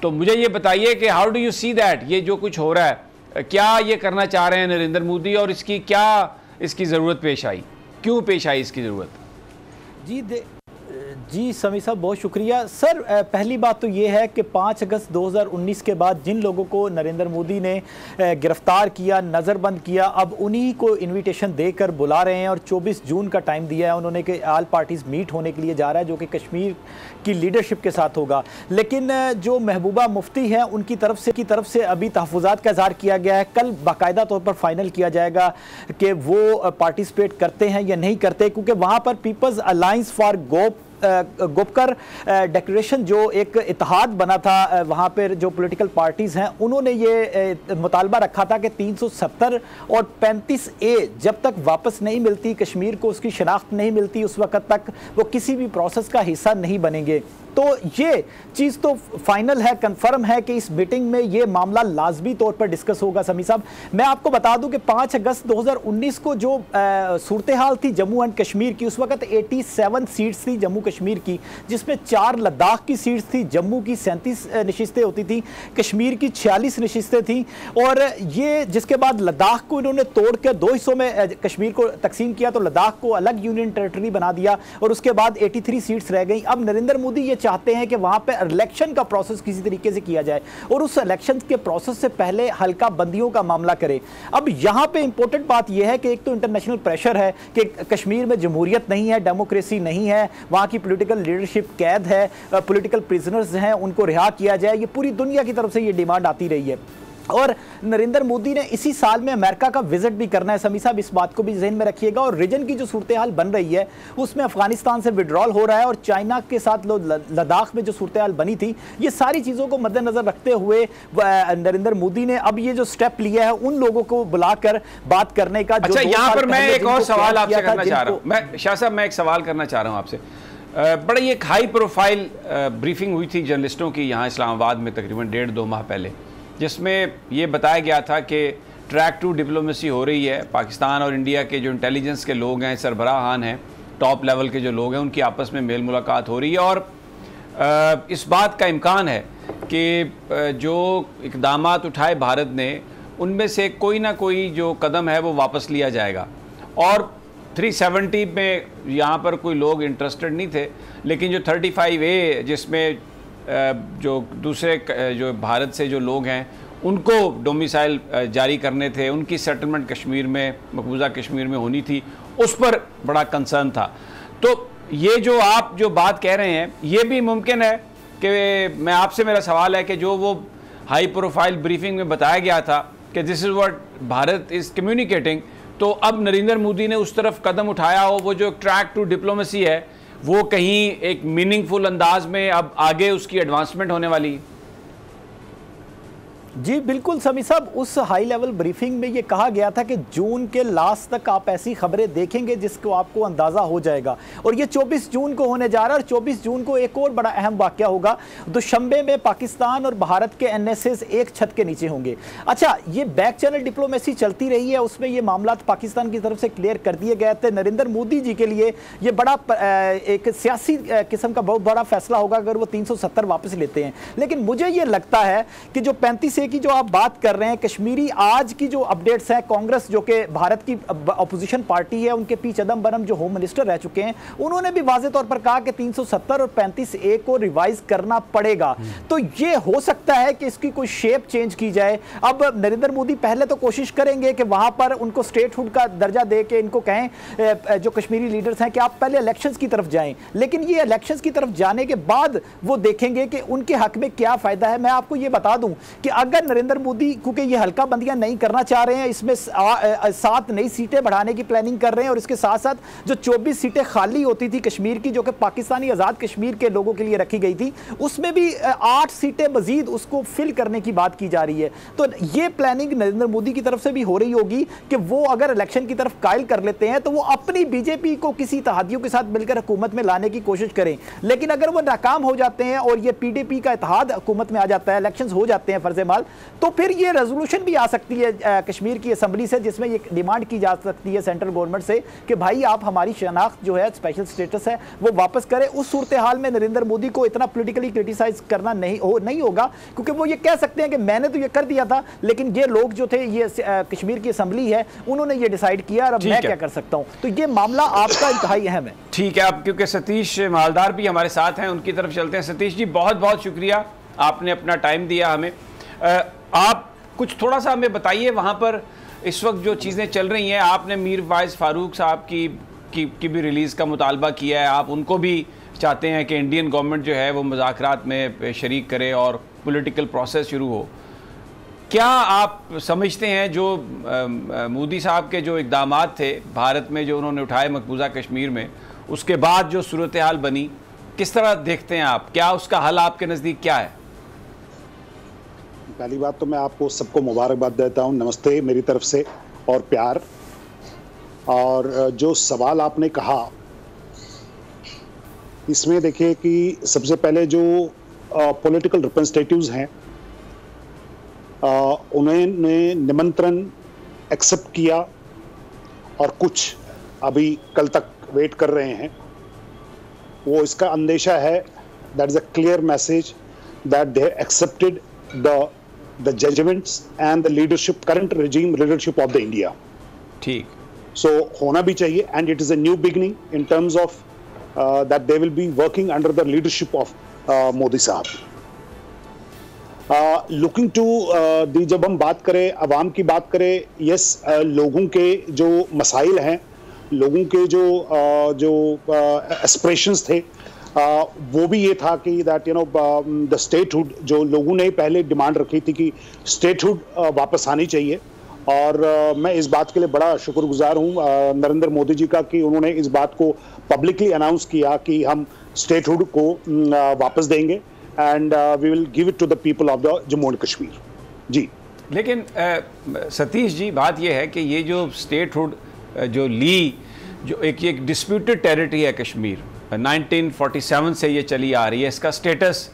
तो मुझे ये बताइए कि how do you see that, ये जो कुछ हो रहा है, क्या ये करना चाह रहे हैं नरेंद्र मोदी, और इसकी क्या इसकी ज़रूरत पेश आई, क्यों पेश आई इसकी ज़रूरत? जी समी साहब, बहुत शुक्रिया सर। पहली बात तो ये है कि 5 अगस्त 2019 के बाद जिन लोगों को नरेंद्र मोदी ने गिरफ्तार किया, नज़रबंद किया, अब उन्हीं को इनविटेशन देकर बुला रहे हैं और 24 जून का टाइम दिया है उन्होंने कि ऑल पार्टीज़ मीट होने के लिए जा रहा है, जो कि कश्मीर की लीडरशिप के साथ होगा। लेकिन जो महबूबा मुफ्ती हैं उनकी तरफ से अभी तहफ़्फ़ुज़ात का इज़हार किया गया है। कल बाकायदा तौर पर फाइनल किया जाएगा कि वो पार्टिसिपेट करते हैं या नहीं करते, क्योंकि वहाँ पर पीपल्स अलायंस फॉर गोपकर डिक्लेरेशन जो एक इत्तेहाद बना था, वहाँ पर जो पॉलिटिकल पार्टीज़ हैं उन्होंने ये मुतालबा रखा था कि 370 और 35A जब तक वापस नहीं मिलती कश्मीर को, उसकी शनाख्त नहीं मिलती, उस वक़्त तक वो किसी भी प्रोसेस का हिस्सा नहीं बनेंगे। तो ये चीज़ तो फाइनल है, कंफर्म है कि इस मीटिंग में ये मामला लाजमी तौर पर डिस्कस होगा। समी साहब, मैं आपको बता दूं कि 5 अगस्त 2019 को जो सूरत हाल थी जम्मू एंड कश्मीर की, उस वक्त 87 सीट्स थी जम्मू कश्मीर की, जिसमें 4 लद्दाख की सीट्स थी। जम्मू की 37 नशिस्तें होती थी, कश्मीर की 46 नशिस्तें थी, और ये जिसके बाद लद्दाख को इन्होंने तोड़ कर 2 हिस्सों में कश्मीर को तकसीम किया, तो लद्दाख को अलग यूनियन टेरिटरी बना दिया, और उसके बाद 83 सीट्स रह गई। अब नरेंद्र मोदी ये चाहते हैं कि वहां पे इलेक्शन का प्रोसेस किसी तरीके से किया जाए, और उस इलेक्शन के प्रोसेस से पहले हल्का बंदियों का मामला करे। अब यहां पे इंपॉर्टेंट बात यह है कि एक तो इंटरनेशनल प्रेशर है कि कश्मीर में जमहूरियत नहीं है, डेमोक्रेसी नहीं है, वहां की पॉलिटिकल लीडरशिप कैद है, पॉलिटिकल प्रिजनर्स हैं, उनको रिहा किया जाए। ये पूरी दुनिया की तरफ से ये डिमांड आती रही है, और नरेंद्र मोदी ने इसी साल में अमेरिका का विजिट भी करना है। समी साहब, इस बात को भी जहन में रखिएगा। और रीजन की जो सूरत हाल बन रही है उसमें अफगानिस्तान से विड्रॉल हो रहा है, और चाइना के साथ लद्दाख में जो सूरत हाल बनी थी, ये सारी चीज़ों को मद्देनजर रखते हुए नरेंद्र मोदी ने अब ये जो स्टेप लिया है उन लोगों को बुलाकर बात करने का। अच्छा, यहाँ पर मैं एक और सवाल आपसे करना चाह रहा हूँ। मैं शाह साहब, मैं एक सवाल करना चाह रहा हूँ आपसे। बड़ी एक हाई प्रोफाइल ब्रीफिंग हुई थी जर्नलिस्टों की यहाँ इस्लामाबाद में तकरीबन 1.5-2 माह पहले, जिसमें ये बताया गया था कि ट्रैक टू डिप्लोमेसी हो रही है। पाकिस्तान और इंडिया के जो इंटेलिजेंस के लोग हैं, सरबराहान हैं, टॉप लेवल के जो लोग हैं, उनकी आपस में मेल मुलाकात हो रही है, और इस बात का इम्कान है कि जो इक़दामात उठाए भारत ने, उनमें से कोई ना कोई जो कदम है वो वापस लिया जाएगा। और 370 में यहाँ पर कोई लोग इंटरेस्टेड नहीं थे, लेकिन जो 35A जिसमें जो दूसरे जो भारत से जो लोग हैं उनको डोमिसाइल जारी करने थे, उनकी सेटलमेंट कश्मीर में, मकबूजा कश्मीर में होनी थी, उस पर बड़ा कंसर्न था। तो ये जो आप जो बात कह रहे हैं, ये भी मुमकिन है कि, मैं आपसे मेरा सवाल है कि जो वो हाई प्रोफाइल ब्रीफिंग में बताया गया था कि this is what Bharat is communicating, तो अब नरेंद्र मोदी ने उस तरफ कदम उठाया हो, वो जो ट्रैक टू डिप्लोमेसी है वो कहीं एक मीनिंगफुल अंदाज में अब आगे उसकी एडवांसमेंट होने वाली है? जी बिल्कुल समी साहब, उस हाई लेवल ब्रीफिंग में ये कहा गया था कि जून के लास्ट तक आप ऐसी खबरें देखेंगे जिसको आपको अंदाज़ा हो जाएगा, और ये 24 जून को होने जा रहा है। और 24 जून को एक और बड़ा अहम वाक़या होगा, दुशंबे में पाकिस्तान और भारत के NSAs एक छत के नीचे होंगे। अच्छा, ये बैक चैनल डिप्लोमेसी चलती रही है, उसमें ये मामला पाकिस्तान की तरफ से क्लियर कर दिए गए थे। नरेंद्र मोदी जी के लिए ये बड़ा एक सियासी किस्म का बहुत बड़ा फैसला होगा अगर वो 370 वापस लेते हैं। लेकिन मुझे ये लगता है कि जो 35 की जो आप बात कर रहे हैं, कश्मीरी आज की जो अपडेट्स है, कांग्रेस जो कि भारत की अपोजिशन पार्टी है, उनके पी चिदम्बरम जो होम मिनिस्टर रह चुके हैं, उन्होंने भी वाज़े तौर पर कहा कि 370 और 35A को रिवाइज करना पड़ेगा। तो ये हो सकता है कि इसकी कोई शेप चेंज की जाए। अब नरेंद्र मोदी पहले तो कोशिश करेंगे कि वहां पर उनको स्टेटहुड का दर्जा दे के इनको कहें, जो कश्मीरी लीडर्स हैं, कि आप पहले इलेक्शंस की तरफ जाएं। लेकिन ये इलेक्शंस की तरफ जाने के बाद वो देखेंगे कि उनके हक में क्या फायदा है। मैं आपको ये बता दूं कि अगर नरेंद्र मोदी, क्योंकि ये हल्का बंदियां नहीं करना चाह रहे हैं, इसमें 7 नई सीटें बढ़ाने की प्लानिंग कर रहे हैं, और इसके साथ साथ जो 24 सीटें खाली होती थी कश्मीर की, जो कि पाकिस्तानी आज़ाद कश्मीर के लोगों के लिए रखी गई थी, उसमें भी 8 सीटें मजीद उसको फिल करने की बात की जा रही है। तो ये प्लानिंग नरेंद्र मोदी की तरफ से भी हो रही होगी कि वो अगर इलेक्शन की तरफ कायल कर लेते हैं तो वो अपनी बीजेपी को किसी इत्तेहादियों के साथ मिलकर हुकूमत में लाने की कोशिश करें। लेकिन अगर वो नाकाम हो जाते हैं और ये PDP का इत्तेहाद हुकूमत में आ जाता है, इलेक्शन हो जाते हैं फर्ज माल, साल, तो फिर ये रेजोल्यूशन भी आ सकती है कश्मीर की असम्बली से, जिसमें ये डिमांड की जा सकती है सेंट्रल गवर्नमेंट से कि भाई आप हमारी शनाख्त जो है, स्पेशल स्टेटस है, वो वापस करें। उस सूरत हाल में नरेंद्र मोदी को इतना पॉलिटिकली क्रिटिसाइज करना नहीं होगा, क्योंकि वो ये कह सकते हैं कि मैंने तो ये कर दिया था, लेकिन ये लोग जो थे, ये कश्मीर की असम्बली है, उन्होंने ये डिसाइड किया और अब मैं क्या कर सकता हूं। तो ये मामला आपका इंतहाई अहम है। ठीक है, अब क्योंकि सतीश मालदार भी हमारे साथ हैं, उनकी तरफ चलते हैं। सतीश जी, बहुत बहुत शुक्रिया, आपने अपना टाइम दिया हमें। आप कुछ थोड़ा सा हमें बताइए, वहाँ पर इस वक्त जो चीज़ें चल रही हैं, आपने मीर वाइस फारूक साहब की भी रिलीज़ का मुतालबा किया है, आप उनको भी चाहते हैं कि इंडियन गवर्नमेंट जो है वो मुज़ाकरात में शरीक करे और पॉलिटिकल प्रोसेस शुरू हो। क्या आप समझते हैं जो मोदी साहब के जो इक़दामात थे भारत में, जो उन्होंने उठाए मकबूजा कश्मीर में, उसके बाद जो सूरत हाल बनी, किस तरह देखते हैं आप? क्या उसका हल आपके नज़दीक क्या है? पहली बात तो मैं आपको सबको मुबारकबाद देता हूं, नमस्ते मेरी तरफ से और प्यार। और जो सवाल आपने कहा, इसमें देखिए कि सबसे पहले जो पॉलिटिकल रिप्रेजेंटेटिव्स हैं, उन्होंने निमंत्रण एक्सेप्ट किया और कुछ अभी कल तक वेट कर रहे हैं। वो इसका अंदेशा है, that is a clear message that they accepted the judgments and the leadership, current regime leadership of the India. ठीक. So होना भी चाहिए, and it is a new beginning in terms of that they will be working under the leadership of Modi साहब. Looking to जब हम बात करें, अवाम की बात करें, yes, लोगों के जो मसाइल हैं, लोगों के जो एस्पिरेशंस थे, वो भी ये था कि दैट द स्टेटहुड, जो लोगों ने पहले डिमांड रखी थी कि स्टेटहुड वापस आनी चाहिए। और मैं इस बात के लिए बड़ा शुक्रगुजार हूँ नरेंद्र मोदी जी का कि उन्होंने इस बात को पब्लिकली अनाउंस किया कि हम स्टेटहुड को वापस देंगे, and we will give it to the people of the Jammu and Kashmir. जी, लेकिन सतीश जी, बात यह है कि ये जो स्टेटहुड जो ली, जो एक डिस्प्यूटेड टेरिटरी है कश्मीर, 1947 से ये चली आ रही है। इसका स्टेटस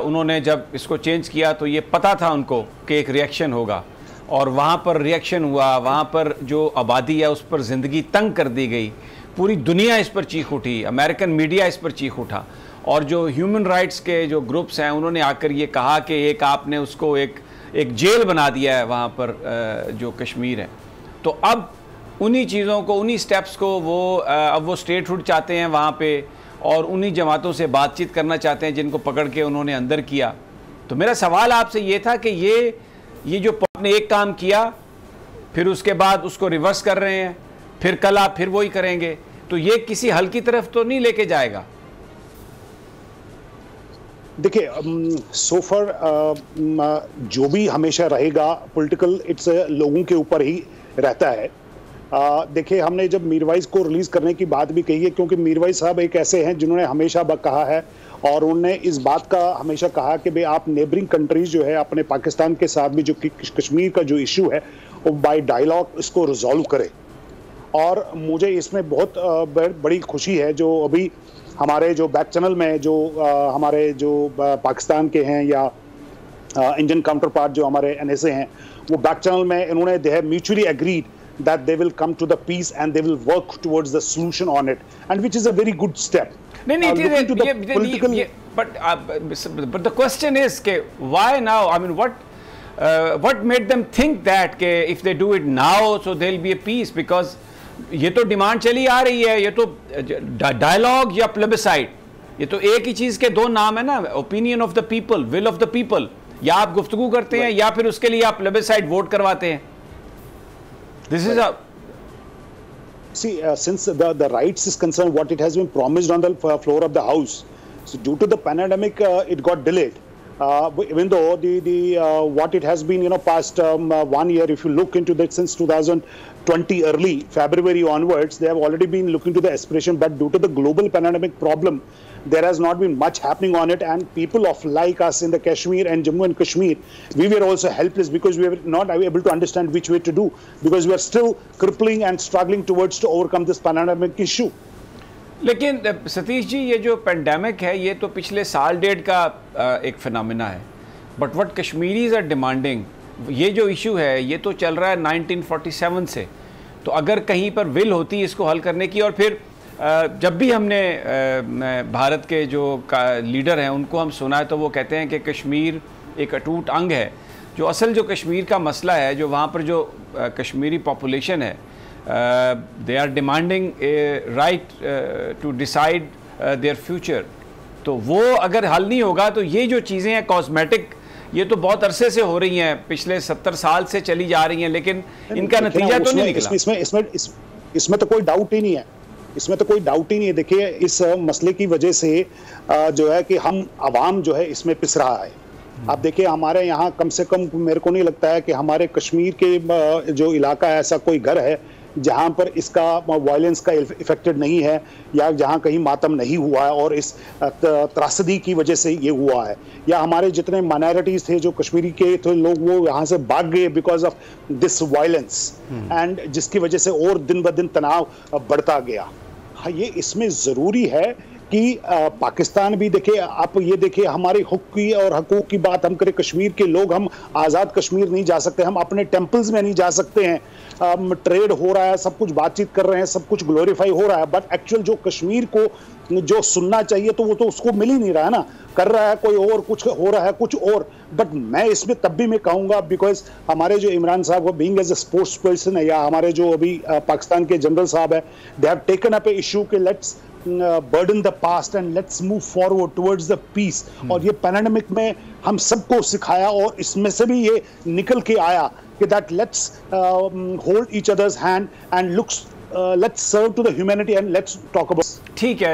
उन्होंने जब इसको चेंज किया तो ये पता था उनको कि एक रिएक्शन होगा, और वहाँ पर रिएक्शन हुआ। वहाँ पर जो आबादी है उस पर ज़िंदगी तंग कर दी गई, पूरी दुनिया इस पर चीख उठी, अमेरिकन मीडिया इस पर चीख उठा, और जो ह्यूमन राइट्स के जो ग्रुप्स हैं उन्होंने आकर ये कहा कि एक आपने उसको एक जेल बना दिया है वहाँ पर जो कश्मीर है। तो अब उन्हीं चीज़ों को, उन्हीं स्टेप्स को अब वो स्टेटहुड चाहते हैं वहाँ पे, और उन्हीं जमातों से बातचीत करना चाहते हैं जिनको पकड़ के उन्होंने अंदर किया। तो मेरा सवाल आपसे ये था कि ये जो आपने एक काम किया, फिर उसके बाद उसको रिवर्स कर रहे हैं, फिर कल आप फिर वही करेंगे, तो ये किसी हल की तरफ तो नहीं लेके जाएगा? देखिए, सोफर जो भी हमेशा रहेगा पॉलिटिकल, इट्स लोगों के ऊपर ही रहता है। देखिए, हमने जब मीरवाइज को रिलीज करने की बात भी कही है, क्योंकि मीरवाइज साहब एक ऐसे हैं जिन्होंने हमेशा कहा है, और उन्होंने इस बात का हमेशा कहा कि भाई आप नेबरिंग कंट्रीज जो है अपने पाकिस्तान के साथ भी जो कश्मीर का जो इशू है वो बाय डायलॉग इसको रिजॉल्व करे। और मुझे इसमें बहुत बड़ी खुशी है, जो अभी हमारे जो बैक चैनल में जो हमारे जो पाकिस्तान के हैं या इंडियन काउंटर पार्ट जो हमारे NSA हैं, वो बैक चैनल में इन्होंने they have mutually agreed that they will come to the peace and they will work towards the solution on it, and which is a very good step. But the question is why now? I mean, what made them think that if they do it now, so there will be a peace? Because ये तो demand चली आ रही है, ये तो dialogue या plebiscite, ये तो एक ही चीज के दो नाम है ना, opinion of the people, will of the people. या आप गुफ्तगू करते हैं या फिर उसके लिए आप प्लेबिसाइड वोट करवाते हैं। This is a since the rights is concerned, what it has been promised on the floor of the house. So due to the pandemic, it got delayed. Even though the what it has been, past 1 year, if you look into that since 2020 early February onwards, they have already been looking to the aspiration. But due to the global pandemic problem, there has not been much happening on it, and people of like us in the Kashmir and Jammu and Kashmir, we were also helpless because we were not able to understand which way to do, because we are still crippling and struggling towards to overcome this pandemic issue. लेकिन सतीश जी, ये जो pandemic है ये तो पिछले साल डेढ़ का एक फिनोमेना है। But what Kashmiris are demanding, ये जो इशू है ये तो चल रहा है 1947 से। तो अगर कहीं पर विल होती इसको हल करने की, और फिर जब भी हमने भारत के जो लीडर हैं उनको हम सुना है तो वो कहते हैं कि कश्मीर एक अटूट अंग है। जो असल जो कश्मीर का मसला है, जो वहाँ पर जो कश्मीरी पॉपुलेशन है, they are demanding a right to decide their future. तो वो अगर हल नहीं होगा तो ये जो चीज़ें हैं कॉस्मेटिक, ये तो बहुत अरसे से हो रही हैं, पिछले 70 साल से चली जा रही हैं, लेकिन इनका नतीजा तो नहीं निकला। इसमें तो कोई डाउट ही नहीं है, इसमें तो कोई डाउट ही नहीं है। देखिए, इस मसले की वजह से जो है कि हम आवाम जो है इसमें पिस रहा है। आप देखिए, हमारे यहाँ कम से कम मेरे को नहीं लगता है कि हमारे कश्मीर के जो इलाका है ऐसा कोई घर है जहाँ पर इसका वायलेंस का इफेक्टेड नहीं है, या जहाँ कहीं मातम नहीं हुआ है और इस त्रासदी की वजह से ये हुआ है। या हमारे जितने माइनॉरिटीज थे जो कश्मीरी के थे लोग, वो यहाँ से भाग गए because of this violence, and जिसकी वजह से और दिन ब दिन तनाव बढ़ता गया। हाँ, ये इसमें ज़रूरी है कि पाकिस्तान भी देखे। आप ये देखिए, हमारी हुक की और हकूक की बात हम करें, कश्मीर के लोग, हम आज़ाद कश्मीर नहीं जा सकते, हम अपने टेम्पल्स में नहीं जा सकते हैं। ट्रेड हो रहा है, सब कुछ बातचीत कर रहे हैं, सब कुछ ग्लोरीफाई हो रहा है, बट एक्चुअल जो कश्मीर को जो सुनना चाहिए तो वो तो उसको मिल ही नहीं रहा है ना। कर रहा है कोई और, कुछ हो रहा है कुछ और। बट मैं इसमें तब भी मैं कहूँगा, बिकॉज हमारे जो इमरान साहब वो being as a sports person है, या हमारे जो अभी पाकिस्तान के जनरल साहब है, they have taken up A issue के let's burden the past and let's move forward towards the peace। और ये पैंडेमिक में हम सबको सिखाया और इसमें से भी ये निकल के आया कि that let's hold each other's hand and let's serve to the humanity and let's talk about। ठीक है।